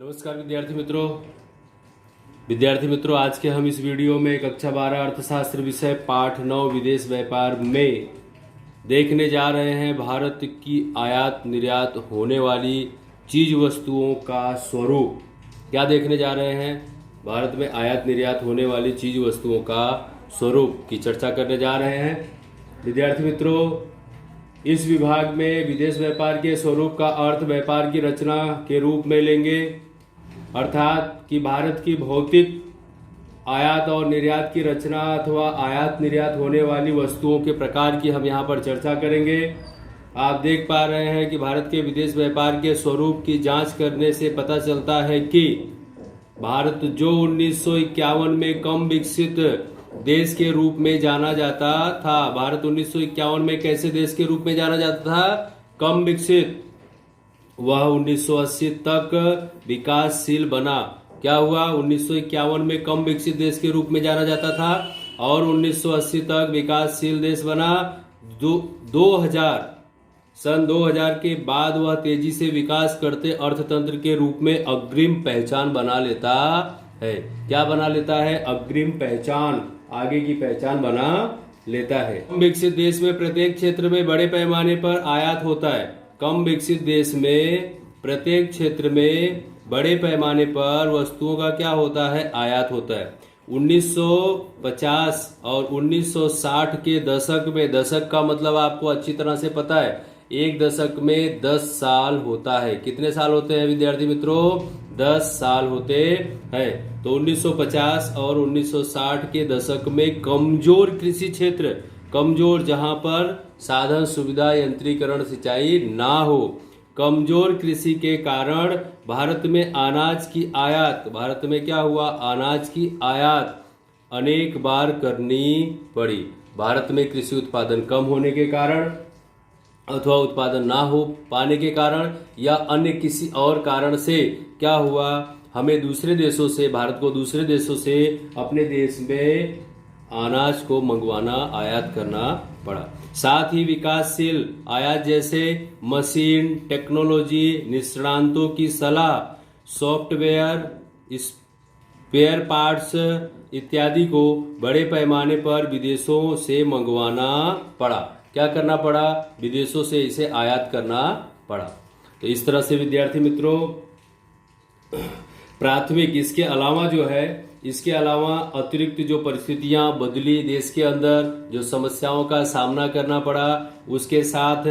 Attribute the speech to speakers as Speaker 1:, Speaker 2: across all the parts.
Speaker 1: नमस्कार विद्यार्थी मित्रों, आज के हम इस वीडियो में कक्षा 12 अर्थशास्त्र विषय पाठ 9 विदेश व्यापार में देखने जा रहे हैं भारत की आयात निर्यात होने वाली चीज वस्तुओं का स्वरूप। क्या देखने जा रहे हैं? भारत में आयात निर्यात होने वाली चीज वस्तुओं का स्वरूप की चर्चा करने जा रहे हैं। विद्यार्थी मित्रों, इस विभाग में विदेश व्यापार के स्वरूप का अर्थ व्यापार की रचना के रूप में लेंगे, अर्थात कि भारत की भौतिक आयात और निर्यात की रचना अथवा आयात निर्यात होने वाली वस्तुओं के प्रकार की हम यहाँ पर चर्चा करेंगे। आप देख पा रहे हैं कि भारत के विदेश व्यापार के स्वरूप की जांच करने से पता चलता है कि भारत जो 1951 में कम विकसित देश के रूप में जाना जाता था, भारत 1951 में कैसे देश के रूप में जाना जाता था? कम विकसित। वह 1980 तक विकासशील बना। क्या हुआ? 1951 में कम विकसित देश के रूप में जाना जाता था और 1980 तक विकासशील देश बना। 2000 के बाद वह तेजी से विकास करते अर्थतंत्र के रूप में अग्रिम पहचान बना लेता है। क्या बना लेता है? अग्रिम पहचान, आगे की पहचान बना लेता है। कम विकसित देश में प्रत्येक क्षेत्र में बड़े पैमाने पर आयात होता है। कम विकसित देश में प्रत्येक क्षेत्र में बड़े पैमाने पर वस्तुओं का क्या होता है? आयात होता है। 1950 और 1960 के दशक में, दशक का मतलब आपको अच्छी तरह से पता है, एक दशक में 10 साल होता है। कितने साल होते हैं विद्यार्थी मित्रों? 10 साल होते हैं। तो 1950 और 1960 के दशक में कमजोर कृषि क्षेत्र, कमजोर जहां पर साधन सुविधा यंत्रीकरण सिंचाई ना हो, कमजोर कृषि के कारण भारत में अनाज की आयात, भारत में क्या हुआ? अनाज की आयात अनेक बार करनी पड़ी। भारत में कृषि उत्पादन कम होने के कारण अथवा उत्पादन ना हो पाने के कारण या अन्य किसी और कारण से क्या हुआ? हमें दूसरे देशों से, भारत को दूसरे देशों से अपने देश में अनाज को मंगवाना, आयात करना पड़ा। साथ ही विकासशील आयात जैसे मशीन, टेक्नोलॉजी, निष्णातों की सलाह, सॉफ्टवेयर, स्पेयर पार्ट्स इत्यादि को बड़े पैमाने पर विदेशों से मंगवाना पड़ा। क्या करना पड़ा? विदेशों से इसे आयात करना पड़ा। तो इस तरह से विद्यार्थी मित्रों, प्राथमिक इसके अलावा जो है, इसके अलावा अतिरिक्त जो परिस्थितियां बदली देश के अंदर, जो समस्याओं का सामना करना पड़ा, उसके साथ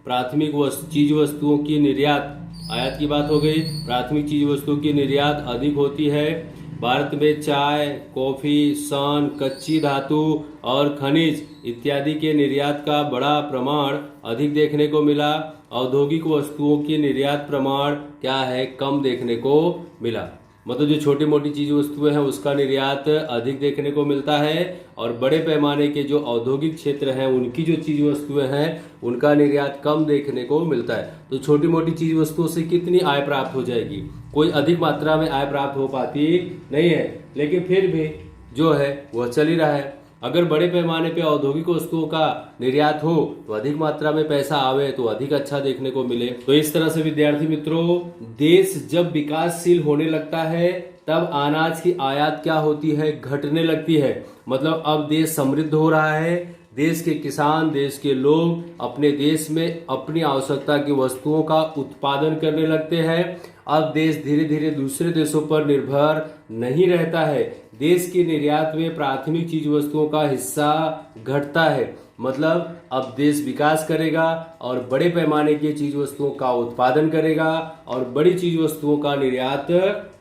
Speaker 1: प्राथमिक चीज वस्तुओं की निर्यात, आयात की बात हो गई, प्राथमिक चीज वस्तुओं की निर्यात अधिक होती है। भारत में चाय, कॉफी, सन, कच्ची धातु और खनिज इत्यादि के निर्यात का बड़ा प्रमाण अधिक देखने को मिला। औद्योगिक वस्तुओं की निर्यात प्रमाण क्या है? कम देखने को मिला। मतलब जो छोटी मोटी चीज वस्तुएं हैं उसका निर्यात अधिक देखने को मिलता है और बड़े पैमाने के जो औद्योगिक क्षेत्र हैं उनकी जो चीज वस्तुएं हैं उनका निर्यात कम देखने को मिलता है। तो छोटी मोटी चीज वस्तुओं से कितनी आय प्राप्त हो जाएगी? कोई अधिक मात्रा में आय प्राप्त हो पाती नहीं है, लेकिन फिर भी जो है वह चल ही रहा है। अगर बड़े पैमाने पे औद्योगिक वस्तुओं का निर्यात हो तो अधिक मात्रा में पैसा आवे तो अधिक अच्छा देखने को मिले। तो इस तरह से विद्यार्थी मित्रों, देश जब विकासशील होने लगता है तब अनाज की आयात क्या होती है? घटने लगती है। मतलब अब देश समृद्ध हो रहा है, देश के किसान, देश के लोग अपने देश में अपनी आवश्यकता की वस्तुओं का उत्पादन करने लगते हैं। अब देश धीरे धीरे दूसरे देशों पर निर्भर नहीं रहता है। देश की निर्यात में प्राथमिक चीज वस्तुओं का हिस्सा घटता है। मतलब अब देश विकास करेगा और बड़े पैमाने की चीज वस्तुओं का उत्पादन करेगा और बड़ी चीज वस्तुओं का निर्यात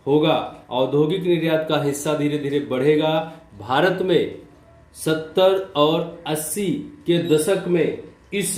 Speaker 1: होगा। औद्योगिक निर्यात का हिस्सा धीरे धीरे बढ़ेगा। भारत में 70 और 80 के दशक में इस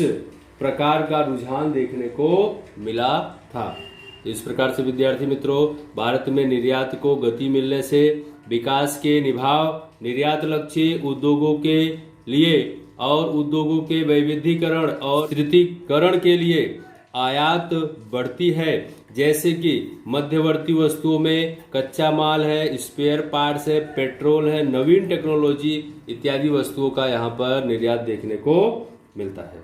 Speaker 1: प्रकार का रुझान देखने को मिला था। इस प्रकार से विद्यार्थी मित्रों, भारत में निर्यात को गति मिलने से विकास के निभाव, निर्यात लक्ष्य उद्योगों के लिए और उद्योगों के वैविध्यीकरण और विस्तृतीकरण के लिए आयात बढ़ती है। जैसे कि मध्यवर्ती वस्तुओं में कच्चा माल है, स्पेयर पार्ट्स है, पेट्रोल है, नवीन टेक्नोलॉजी इत्यादि वस्तुओं का यहाँ पर निर्यात देखने को मिलता है।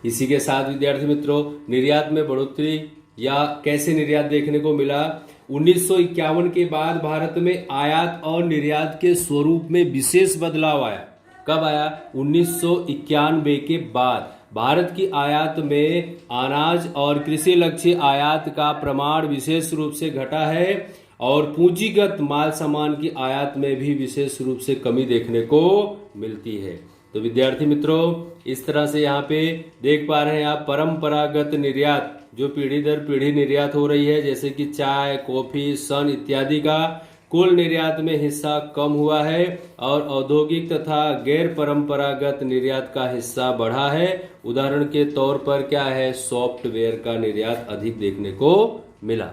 Speaker 1: इसी के साथ विद्यार्थी मित्रों, निर्यात में बढ़ोतरी या कैसे निर्यात देखने को मिला। 1951 के बाद भारत में आयात और निर्यात के स्वरूप में विशेष बदलाव आया। कब आया? 1991 के बाद भारत की आयात में अनाज और कृषि लक्ष्य आयात का प्रमाण विशेष रूप से घटा है और पूंजीगत माल सामान की आयात में भी विशेष रूप से कमी देखने को मिलती है। तो विद्यार्थी मित्रों, इस तरह से यहाँ पे देख पा रहे हैं आप परंपरागत निर्यात जो पीढ़ी दर पीढ़ी निर्यात हो रही है, जैसे कि चाय, कॉफी, सन इत्यादि का कुल निर्यात में हिस्सा कम हुआ है और औद्योगिक तथा गैर परंपरागत निर्यात का हिस्सा बढ़ा है। उदाहरण के तौर पर क्या है? सॉफ्टवेयर का निर्यात अधिक देखने को मिला।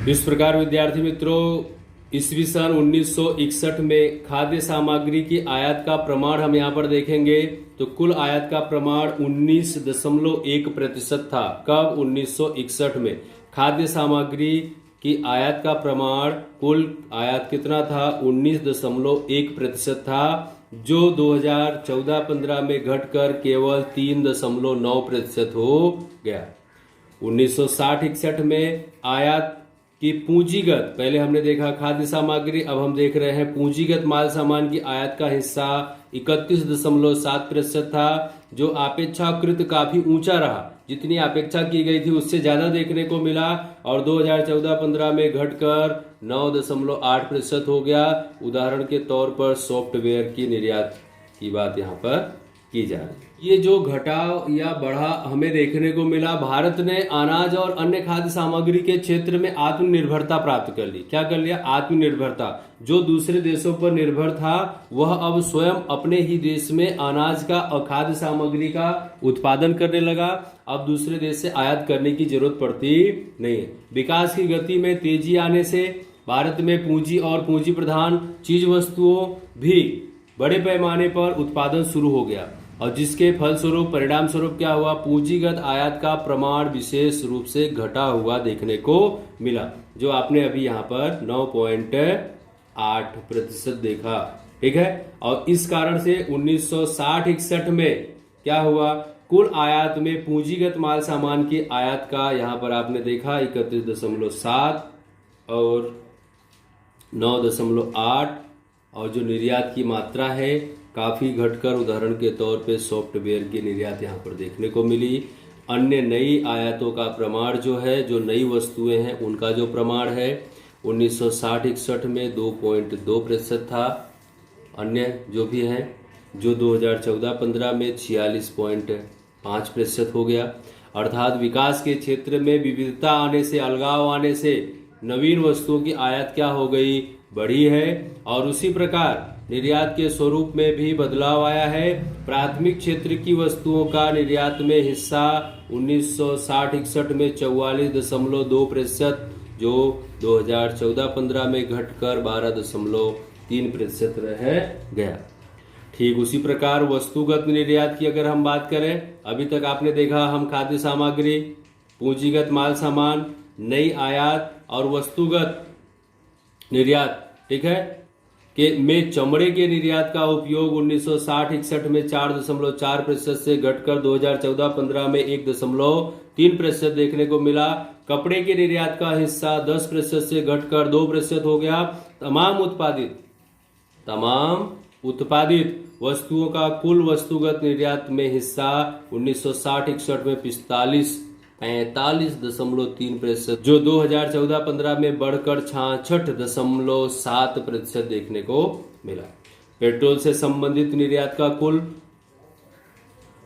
Speaker 1: इस प्रकार विद्यार्थी मित्रों, ईस्वी सन 1961 में खाद्य सामग्री की आयात का प्रमाण हम यहाँ पर देखेंगे तो कुल आयात का प्रमाण 19.1% था। कब? 1961 में खाद्य सामग्री की आयात का प्रमाण कुल आयात कितना था? 19.1% था, जो 2014-15 में घटकर केवल 3.9% हो गया। 1960-61 में आयात की पूंजीगत, पहले हमने देखा खाद्य सामग्री, अब हम देख रहे हैं पूंजीगत माल सामान की आयात का हिस्सा 31.7% था, जो अपेक्षाकृत काफी ऊंचा रहा। जितनी अपेक्षा की गई थी उससे ज्यादा देखने को मिला और 2014-15 में घटकर 9.8% हो गया। उदाहरण के तौर पर सॉफ्टवेयर की निर्यात की बात यहाँ पर की जा रही है। ये जो घटाव या बढ़ा हमें देखने को मिला, भारत ने अनाज और अन्य खाद्य सामग्री के क्षेत्र में आत्मनिर्भरता प्राप्त कर ली। क्या कर लिया? आत्मनिर्भरता। जो दूसरे देशों पर निर्भर था वह अब स्वयं अपने ही देश में अनाज का और खाद्य सामग्री का उत्पादन करने लगा। अब दूसरे देश से आयात करने की जरूरत पड़ती नहीं है। विकास की गति में तेजी आने से भारत में पूंजी और पूंजी प्रधान चीज वस्तुओं भी बड़े पैमाने पर उत्पादन शुरू हो गया और जिसके फलस्वरूप परिणाम स्वरूप क्या हुआ? पूंजीगत आयात का प्रमाण विशेष रूप से घटा हुआ देखने को मिला, जो आपने अभी यहाँ पर 9.8% देखा। ठीक है, और इस कारण से 1960-61 में क्या हुआ? कुल आयात में पूंजीगत माल सामान की आयात का यहाँ पर आपने देखा 31.7 और 9.8 और जो निर्यात की मात्रा है काफी घटकर उदाहरण के तौर पे सॉफ्टवेयर की निर्यात यहाँ पर देखने को मिली। अन्य नई आयातों का प्रमाण जो है, जो नई वस्तुएं हैं उनका जो प्रमाण है 1960-61 में 2.2% था। अन्य जो भी हैं जो 2014-15 में 46.5% हो गया। अर्थात विकास के क्षेत्र में विविधता आने से, अलगाव आने से नवीन वस्तुओं की आयात क्या हो गई? बढ़ी है। और उसी प्रकार निर्यात के स्वरूप में भी बदलाव आया है। प्राथमिक क्षेत्र की वस्तुओं का निर्यात में हिस्सा 1960-61 में 44.2%, जो 2014-15 में घटकर 12.3% रह गया। ठीक उसी प्रकार वस्तुगत निर्यात की अगर हम बात करें, अभी तक आपने देखा हम खाद्य सामग्री, पूंजीगत माल सामान, नई आयात और वस्तुगत निर्यात, ठीक है, के में चमड़े के निर्यात का उपयोग 1960-61 में 4.4% से घटकर 2014-15 में 1.3% देखने को मिला। कपड़े के निर्यात का हिस्सा 10% से घटकर 2% हो गया। तमाम उत्पादित वस्तुओं का कुल वस्तुगत निर्यात में हिस्सा 1960-61 में 45.3%, जो 2014-15 में बढ़कर 66.7% देखने को मिला। पेट्रोल से संबंधित निर्यात का कुल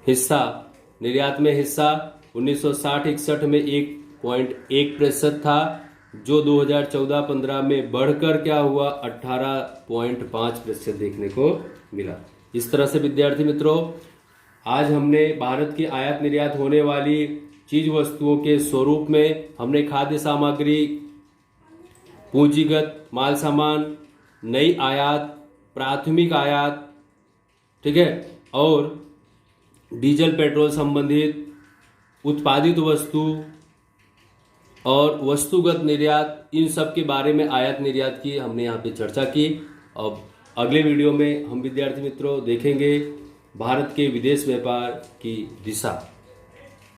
Speaker 1: हिस्सा, निर्यात में हिस्सा 1960-61 में 1.1% था, जो 2014-15 में बढ़कर क्या हुआ? 18.5% देखने को मिला। इस तरह से विद्यार्थी मित्रों, आज हमने भारत की आयात निर्यात होने वाली चीज वस्तुओं के स्वरूप में हमने खाद्य सामग्री, पूंजीगत माल सामान, नई आयात, प्राथमिक आयात, ठीक है, और डीजल पेट्रोल संबंधित उत्पादित वस्तु और वस्तुगत निर्यात, इन सब के बारे में आयात निर्यात की हमने यहाँ पे चर्चा की। अब अगले वीडियो में हम विद्यार्थी मित्रों देखेंगे भारत के विदेश व्यापार की दिशा।